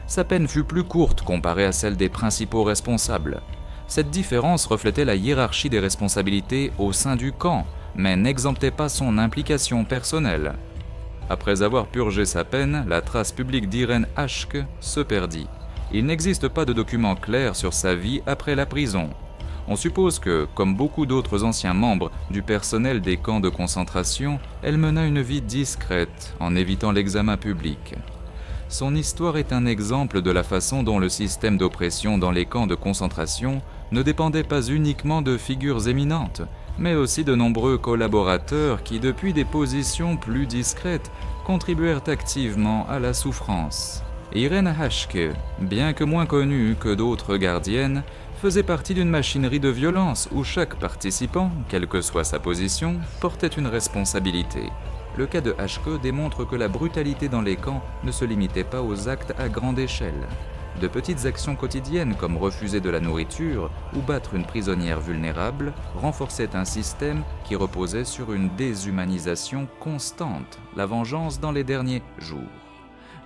Sa peine fut plus courte comparée à celle des principaux responsables. Cette différence reflétait la hiérarchie des responsabilités au sein du camp, mais n'exemptait pas son implication personnelle. Après avoir purgé sa peine, la trace publique d'Irène Haschke se perdit. Il n'existe pas de documents clairs sur sa vie après la prison. On suppose que, comme beaucoup d'autres anciens membres du personnel des camps de concentration, elle mena une vie discrète en évitant l'examen public. Son histoire est un exemple de la façon dont le système d'oppression dans les camps de concentration ne dépendait pas uniquement de figures éminentes, mais aussi de nombreux collaborateurs qui, depuis des positions plus discrètes, contribuèrent activement à la souffrance. Irène Haschke, bien que moins connue que d'autres gardiennes, faisait partie d'une machinerie de violence où chaque participant, quelle que soit sa position, portait une responsabilité. Le cas de HK démontre que la brutalité dans les camps ne se limitait pas aux actes à grande échelle. De petites actions quotidiennes comme refuser de la nourriture ou battre une prisonnière vulnérable renforçaient un système qui reposait sur une déshumanisation constante, la vengeance dans les derniers jours.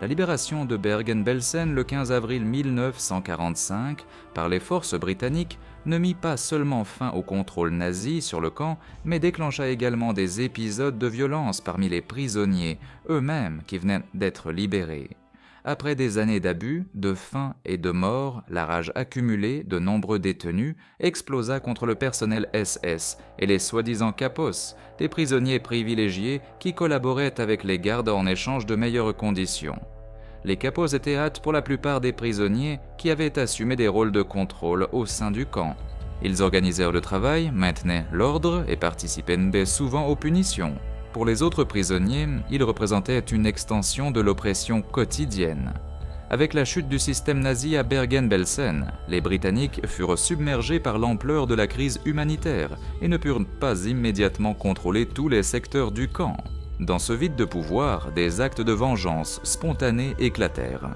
La libération de Bergen-Belsen le 15 avril 1945 par les forces britanniques ne mit pas seulement fin au contrôle nazi sur le camp, mais déclencha également des épisodes de violence parmi les prisonniers eux-mêmes qui venaient d'être libérés. Après des années d'abus, de faim et de mort, la rage accumulée de nombreux détenus explosa contre le personnel SS et les soi-disant capos, des prisonniers privilégiés qui collaboraient avec les gardes en échange de meilleures conditions. Les capos étaient hâte pour la plupart des prisonniers qui avaient assumé des rôles de contrôle au sein du camp. Ils organisèrent le travail, maintenaient l'ordre et participaient souvent aux punitions. Pour les autres prisonniers, ils représentaient une extension de l'oppression quotidienne. Avec la chute du système nazi à Bergen-Belsen, les Britanniques furent submergés par l'ampleur de la crise humanitaire et ne purent pas immédiatement contrôler tous les secteurs du camp. Dans ce vide de pouvoir, des actes de vengeance spontanés éclatèrent.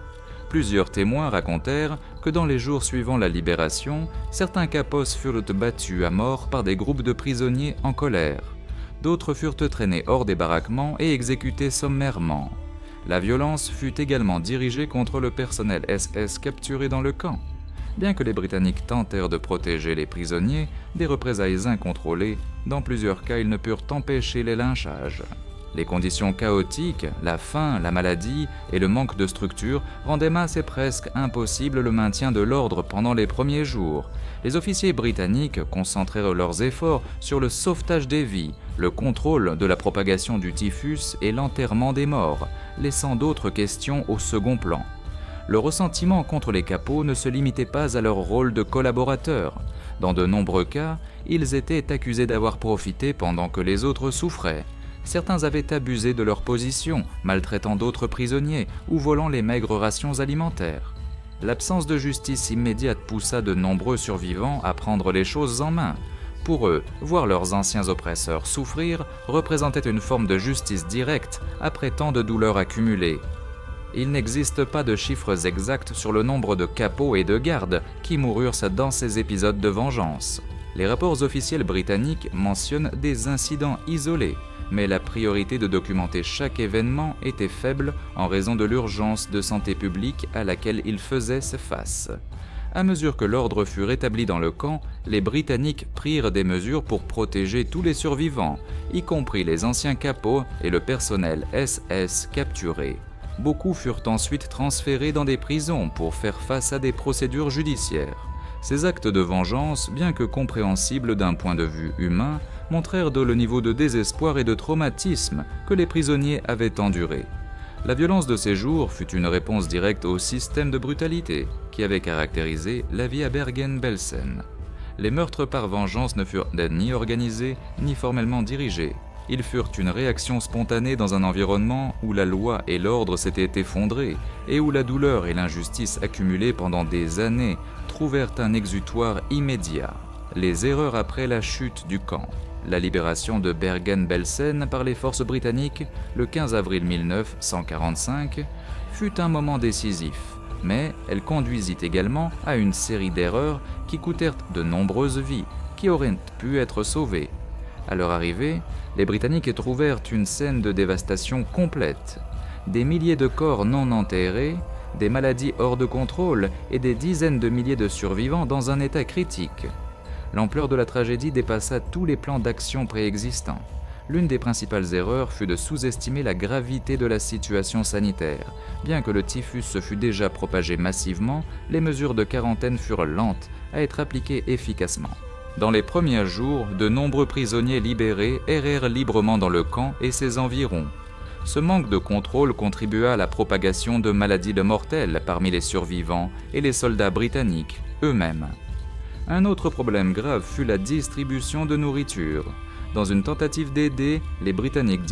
Plusieurs témoins racontèrent que dans les jours suivant la libération, certains capos furent battus à mort par des groupes de prisonniers en colère. D'autres furent traînés hors des baraquements et exécutés sommairement. La violence fut également dirigée contre le personnel SS capturé dans le camp. Bien que les Britanniques tentèrent de protéger les prisonniers des représailles incontrôlées, dans plusieurs cas ils ne purent empêcher les lynchages. Les conditions chaotiques, la faim, la maladie et le manque de structure rendaient mince et presque impossible le maintien de l'ordre pendant les premiers jours. Les officiers britanniques concentrèrent leurs efforts sur le sauvetage des vies, le contrôle de la propagation du typhus et l'enterrement des morts, laissant d'autres questions au second plan. Le ressentiment contre les capos ne se limitait pas à leur rôle de collaborateurs. Dans de nombreux cas, ils étaient accusés d'avoir profité pendant que les autres souffraient. Certains avaient abusé de leur position, maltraitant d'autres prisonniers ou volant les maigres rations alimentaires. L'absence de justice immédiate poussa de nombreux survivants à prendre les choses en main. Pour eux, voir leurs anciens oppresseurs souffrir représentait une forme de justice directe après tant de douleurs accumulées. Il n'existe pas de chiffres exacts sur le nombre de capos et de gardes qui moururent dans ces épisodes de vengeance. Les rapports officiels britanniques mentionnent des incidents isolés, mais la priorité de documenter chaque événement était faible en raison de l'urgence de santé publique à laquelle ils faisaient face. À mesure que l'ordre fut rétabli dans le camp, les Britanniques prirent des mesures pour protéger tous les survivants, y compris les anciens capos et le personnel SS capturé. Beaucoup furent ensuite transférés dans des prisons pour faire face à des procédures judiciaires. Ces actes de vengeance, bien que compréhensibles d'un point de vue humain, montrèrent le niveau de désespoir et de traumatisme que les prisonniers avaient enduré. La violence de ces jours fut une réponse directe au système de brutalité qui avait caractérisé la vie à Bergen-Belsen. Les meurtres par vengeance ne furent ni organisés ni formellement dirigés. Ils furent une réaction spontanée dans un environnement où la loi et l'ordre s'étaient effondrés et où la douleur et l'injustice accumulées pendant des années trouvèrent un exutoire immédiat. Les erreurs après la chute du camp. La libération de Bergen-Belsen par les forces britanniques le 15 avril 1945 fut un moment décisif, mais elle conduisit également à une série d'erreurs qui coûtèrent de nombreuses vies qui auraient pu être sauvées. À leur arrivée, les Britanniques trouvèrent une scène de dévastation complète. Des milliers de corps non enterrés, des maladies hors de contrôle et des dizaines de milliers de survivants dans un état critique. L'ampleur de la tragédie dépassa tous les plans d'action préexistants. L'une des principales erreurs fut de sous-estimer la gravité de la situation sanitaire. Bien que le typhus se fût déjà propagé massivement, les mesures de quarantaine furent lentes à être appliquées efficacement. Dans les premiers jours, de nombreux prisonniers libérés errèrent librement dans le camp et ses environs. Ce manque de contrôle contribua à la propagation de maladies mortelles parmi les survivants et les soldats britanniques eux-mêmes. Un autre problème grave fut la distribution de nourriture. Dans une tentative d'aider, les Britanniques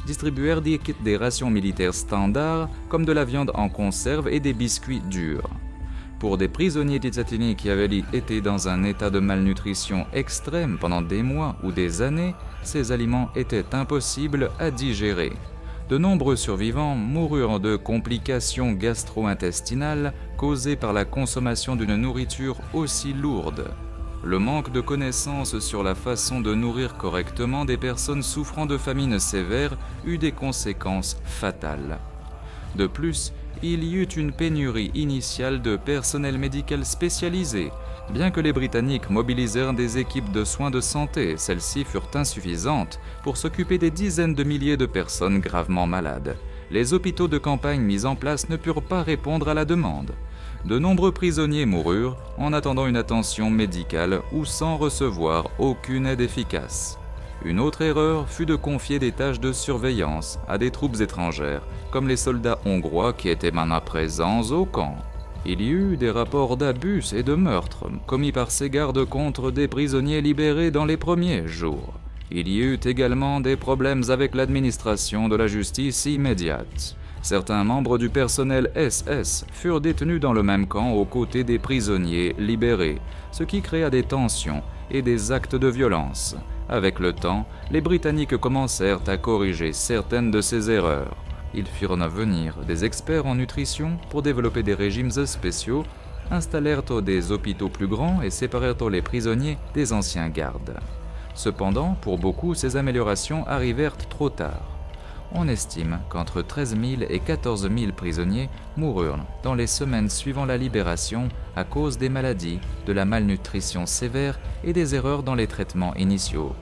distribuèrent des rations militaires standards comme de la viande en conserve et des biscuits durs. Pour des prisonniers Tizatini qui avaient été dans un état de malnutrition extrême pendant des mois ou des années, ces aliments étaient impossibles à digérer. De nombreux survivants moururent de complications gastro-intestinales causées par la consommation d'une nourriture aussi lourde. Le manque de connaissances sur la façon de nourrir correctement des personnes souffrant de famine sévère eut des conséquences fatales. De plus, il y eut une pénurie initiale de personnel médical spécialisé. Bien que les Britanniques mobilisèrent des équipes de soins de santé, celles-ci furent insuffisantes pour s'occuper des dizaines de milliers de personnes gravement malades. Les hôpitaux de campagne mis en place ne purent pas répondre à la demande. De nombreux prisonniers moururent en attendant une attention médicale ou sans recevoir aucune aide efficace. Une autre erreur fut de confier des tâches de surveillance à des troupes étrangères, comme les soldats hongrois qui étaient maintenant présents au camp. Il y eut des rapports d'abus et de meurtres commis par ces gardes contre des prisonniers libérés dans les premiers jours. Il y eut également des problèmes avec l'administration de la justice immédiate. Certains membres du personnel SS furent détenus dans le même camp aux côtés des prisonniers libérés, ce qui créa des tensions et des actes de violence. Avec le temps, les Britanniques commencèrent à corriger certaines de ces erreurs. Ils firent venir des experts en nutrition pour développer des régimes spéciaux, installèrent des hôpitaux plus grands et séparèrent les prisonniers des anciens gardes. Cependant, pour beaucoup, ces améliorations arrivèrent trop tard. On estime qu'entre 13 000 et 14 000 prisonniers moururent dans les semaines suivant la libération à cause des maladies, de la malnutrition sévère et des erreurs dans les traitements initiaux.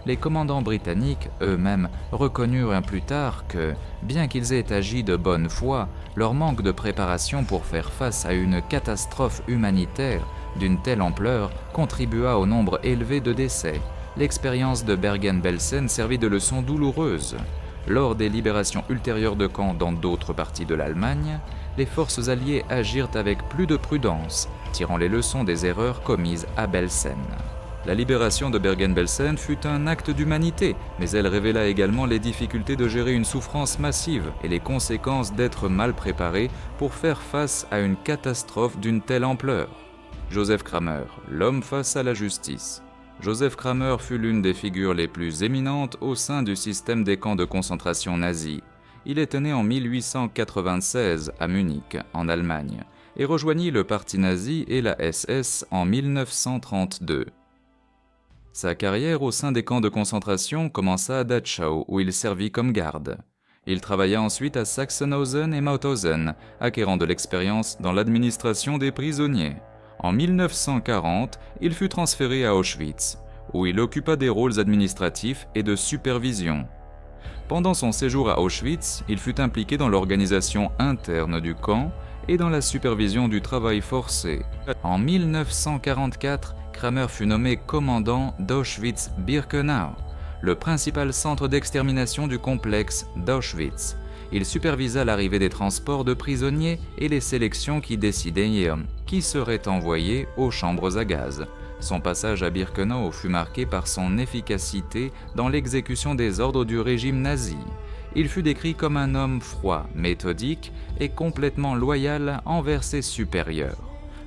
Les commandants britanniques eux-mêmes reconnurent plus tard que, bien qu'ils aient agi de bonne foi, leur manque de préparation pour faire face à une catastrophe humanitaire d'une telle ampleur contribua au nombre élevé de décès. L'expérience de Bergen-Belsen servit de leçon douloureuse. Lors des libérations ultérieures de camps dans d'autres parties de l'Allemagne, les forces alliées agirent avec plus de prudence, tirant les leçons des erreurs commises à Belsen. La libération de Bergen-Belsen fut un acte d'humanité, mais elle révéla également les difficultés de gérer une souffrance massive et les conséquences d'être mal préparé pour faire face à une catastrophe d'une telle ampleur. Joseph Kramer, l'homme face à la justice. Joseph Kramer fut l'une des figures les plus éminentes au sein du système des camps de concentration nazis. Il est né en 1896 à Munich, en Allemagne, et rejoignit le parti nazi et la SS en 1932. Sa carrière au sein des camps de concentration commença à Dachau, où il servit comme garde. Il travailla ensuite à Sachsenhausen et Mauthausen, acquérant de l'expérience dans l'administration des prisonniers. En 1940, il fut transféré à Auschwitz, où il occupa des rôles administratifs et de supervision. Pendant son séjour à Auschwitz, il fut impliqué dans l'organisation interne du camp et dans la supervision du travail forcé. En 1944, Kramer fut nommé commandant d'Auschwitz-Birkenau, le principal centre d'extermination du complexe d'Auschwitz. Il supervisa l'arrivée des transports de prisonniers et les sélections qui décidaient qui seraient envoyés aux chambres à gaz. Son passage à Birkenau fut marqué par son efficacité dans l'exécution des ordres du régime nazi. Il fut décrit comme un homme froid, méthodique et complètement loyal envers ses supérieurs.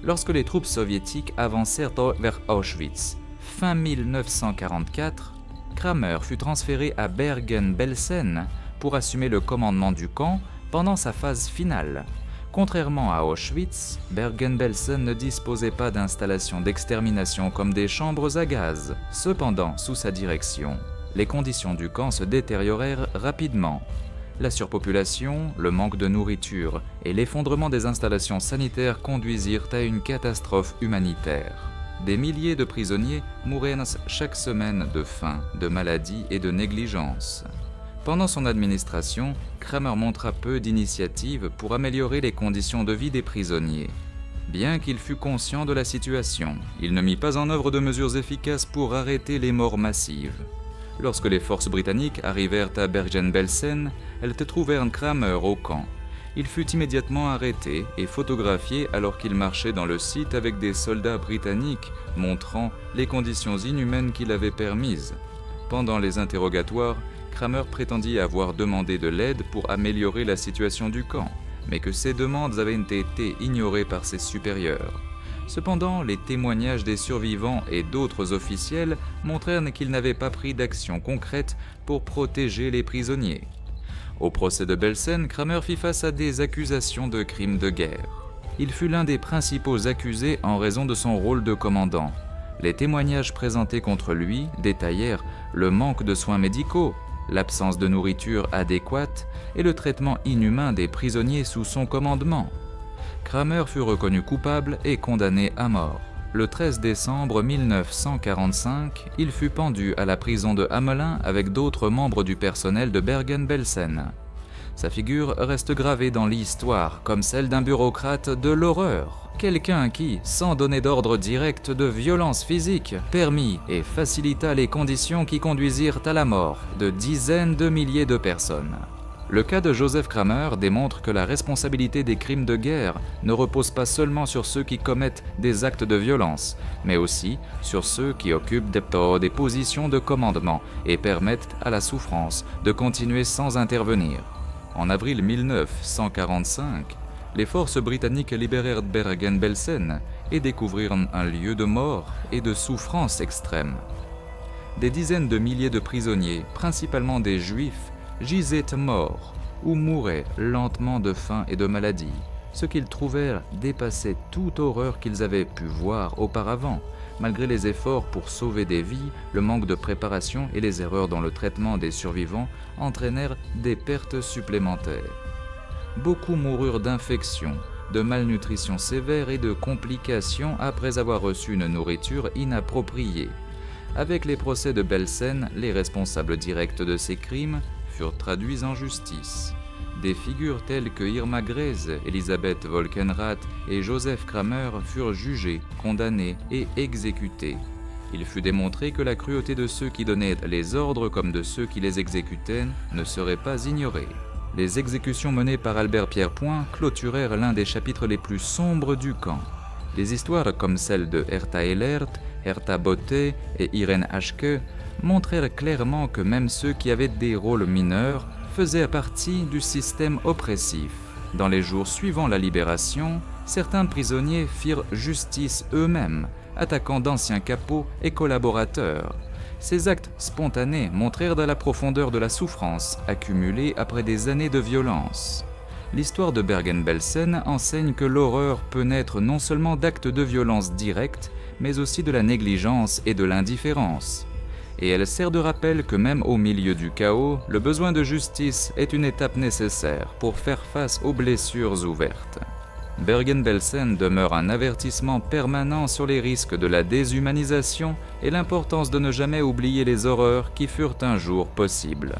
Lorsque les troupes soviétiques avancèrent vers Auschwitz, fin 1944, Kramer fut transféré à Bergen-Belsen pour assumer le commandement du camp pendant sa phase finale. Contrairement à Auschwitz, Bergen-Belsen ne disposait pas d'installations d'extermination comme des chambres à gaz. Cependant, sous sa direction, les conditions du camp se détériorèrent rapidement. La surpopulation, le manque de nourriture et l'effondrement des installations sanitaires conduisirent à une catastrophe humanitaire. Des milliers de prisonniers mouraient chaque semaine de faim, de maladie et de négligence. Pendant son administration, Kramer montra peu d'initiatives pour améliorer les conditions de vie des prisonniers. Bien qu'il fût conscient de la situation, il ne mit pas en œuvre de mesures efficaces pour arrêter les morts massives. Lorsque les forces britanniques arrivèrent à Bergen-Belsen, elles trouvèrent Kramer au camp. Il fut immédiatement arrêté et photographié alors qu'il marchait dans le site avec des soldats britanniques, montrant les conditions inhumaines qu'il avait permises. Pendant les interrogatoires, Kramer prétendit avoir demandé de l'aide pour améliorer la situation du camp. mais que ses demandes avaient été ignorées par ses supérieurs. Cependant, les témoignages des survivants et d'autres officiels montrèrent qu'il n'avait pas pris d'action concrète pour protéger les prisonniers. Au procès de Belsen, Kramer fit face à des accusations de crimes de guerre. Il fut l'un des principaux accusés en raison de son rôle de commandant. Les témoignages présentés contre lui détaillèrent le manque de soins médicaux, l'absence de nourriture adéquate et le traitement inhumain des prisonniers sous son commandement. Kramer fut reconnu coupable et condamné à mort. Le 13 décembre 1945, il fut pendu à la prison de Hamelin avec d'autres membres du personnel de Bergen-Belsen. Sa figure reste gravée dans l'histoire comme celle d'un bureaucrate de l'horreur. Quelqu'un qui, sans donner d'ordre direct de violence physique, permit et facilita les conditions qui conduisirent à la mort de dizaines de milliers de personnes. Le cas de Joseph Kramer démontre que la responsabilité des crimes de guerre ne repose pas seulement sur ceux qui commettent des actes de violence, mais aussi sur ceux qui occupent des positions de commandement et permettent à la souffrance de continuer sans intervenir. En avril 1945, les forces britanniques libérèrent Bergen-Belsen et découvrirent un lieu de mort et de souffrance extrême. Des dizaines de milliers de prisonniers, principalement des Juifs, gisaient morts ou mouraient lentement de faim et de maladie. Ce qu'ils trouvèrent dépassait toute horreur qu'ils avaient pu voir auparavant. Malgré les efforts pour sauver des vies, le manque de préparation et les erreurs dans le traitement des survivants entraînèrent des pertes supplémentaires. Beaucoup moururent d'infections, de malnutrition sévère et de complications après avoir reçu une nourriture inappropriée. Avec les procès de Belsen, les responsables directs de ces crimes furent traduits en justice. Des figures telles que Irma Grese, Elisabeth Volkenrath et Joseph Kramer furent jugés, condamnés et exécutés. Il fut démontré que la cruauté de ceux qui donnaient les ordres comme de ceux qui les exécutaient ne serait pas ignorée. Les exécutions menées par Albert Pierre Point clôturèrent l'un des chapitres les plus sombres du camp. Des histoires comme celle de Herta Ehlert, Herta Botte et Irène Haschke montrèrent clairement que même ceux qui avaient des rôles mineurs faisaient partie du système oppressif. Dans les jours suivant la libération, certains prisonniers firent justice eux-mêmes, attaquant d'anciens capots et collaborateurs. Ces actes spontanés montrèrent la profondeur de la souffrance accumulée après des années de violence. L'histoire de Bergen-Belsen enseigne que l'horreur peut naître non seulement d'actes de violence directs, mais aussi de la négligence et de l'indifférence. Et elle sert de rappel que même au milieu du chaos, le besoin de justice est une étape nécessaire pour faire face aux blessures ouvertes. Bergen-Belsen demeure un avertissement permanent sur les risques de la déshumanisation et l'importance de ne jamais oublier les horreurs qui furent un jour possibles.